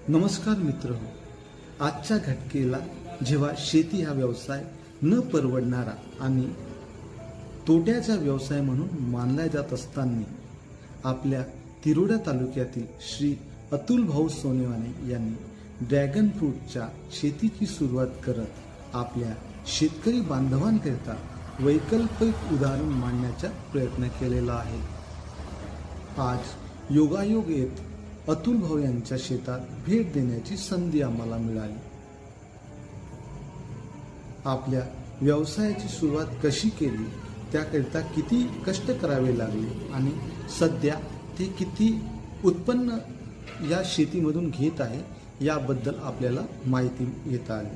नमस्कार मित्र, आजच्या घटकेला जेव्हा शेती हा व्यवसाय न परवडणारा आणि तोट्याचा व्यवसाय म्हणून मानला जात असताना आपल्या तिरोडा तालुक्यातील श्री अतुल भाऊ सोनेवाने यांनी ड्रॅगन फ्रूटच्या शेतीची सुरुवात करत आपल्या शेतकरी बांधवांकरिता वैकल्पिक उदाहरण मांडण्याचा प्रयत्न केलेला आहे। आज योगायोग येत अतुल भाऊ यांच्या शेतात भेट देण्याची संधी आम्हाला मिळाली। आपल्या व्यवसायाची सुरुवात कशी केली, त्याकरिता किती कष्ट करावे लागले आणि सध्या ते किती उत्पन्न या शेतीमधून घेत आहे याबद्दल आपल्याला माहिती घेता आली।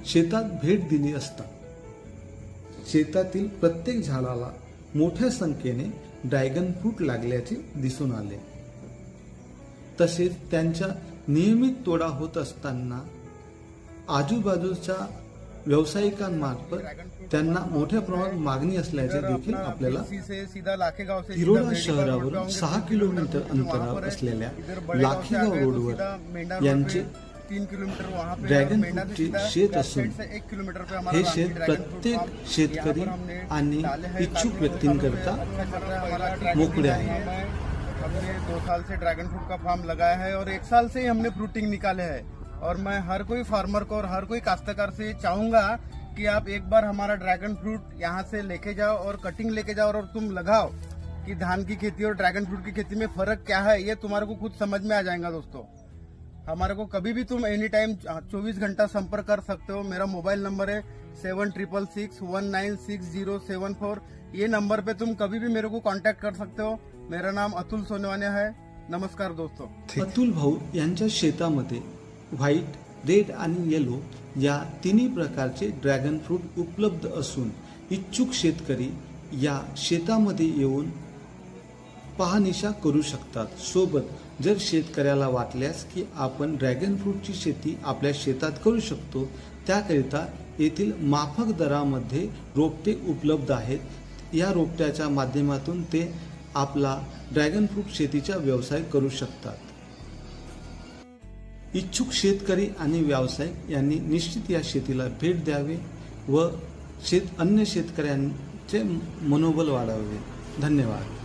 शेतात भेट दिली असता शेतातील प्रत्येक झाडाला मोठ्या संख्येने ड्रॅगन फ्रूट लागल्याचे दिसून आले। तसेच त्यांचा नियमित तोडा होत असताना आजूबाजूच्या व्यावसायिकांमार्फत त्यांना मोठ्या प्रमाणात मागणी असल्याचे देखील आपल्याला तिरोडा शहरावरून 6 किलोमीटर अंतरावर असलेल्या लाखेगाव रोडवर यांचे 3 किलोमीटर वहाँ पे ड्रॅगन फ्रूटचे शेत असून 1 किलोमीटर पे हमारा हे शेत प्रत्येक शेतकरी आणि इच्छुक व्यक्तींकरिता मोकळे आहे। हमने 2 साल से ड्रैगन फ्रूट का फार्म लगाया है और 1 साल से ही हमने फ्रूटिंग निकाले है। और मैं हर कोई फार्मर को और हर कोई काश्तकार से चाहूंगा कि आप एक बार हमारा ड्रैगन फ्रूट यहाँ से लेके जाओ और कटिंग लेके जाओ और तुम लगाओ कि धान की खेती और ड्रैगन फ्रूट की खेती में फर्क क्या है ये तुम्हारे को खुद समझ में आ जाएगा। दोस्तों, हमारे को कभी भी तुम एनी टाइम 24 घंटा संपर्क कर सकते हो। मेरा मोबाइल नंबर है 7666196074। ये नंबर पे तुम कभी भी मेरे को कांटेक्ट कर सकते हो। मेरा नाम अतुल सोनेवाने है। नमस्कार दोस्तों। अतुल भाऊ यांच्या शेतामध्ये व्हाईट, रेड आणि येलो या तिन्ही प्रकारचे ड्रॅगन फ्रूट उपलब्ध असून इच्छुक शेतकरी या शेतामध्ये येऊन पाहणीशा करू शकतात। सोबत जर शेतकऱ्याला वाटल्यास की आपण ड्रॅगन फ्रूटची शेती आपल्या शेतात करू शकतो, त्याकरिता येथील माफक दरामध्ये रोपटे उपलब्ध आहेत। या रोपट्याच्या माध्यमातून ते आपला ड्रॅगन फ्रूट शेतीचा व्यवसाय करू शकतात। इच्छुक शेतकरी आणि व्यावसायिक यांनी निश्चित या शेतीला भेट द्यावे व अन्य शेतकऱ्यांचे मनोबल वाढवावे। धन्यवाद।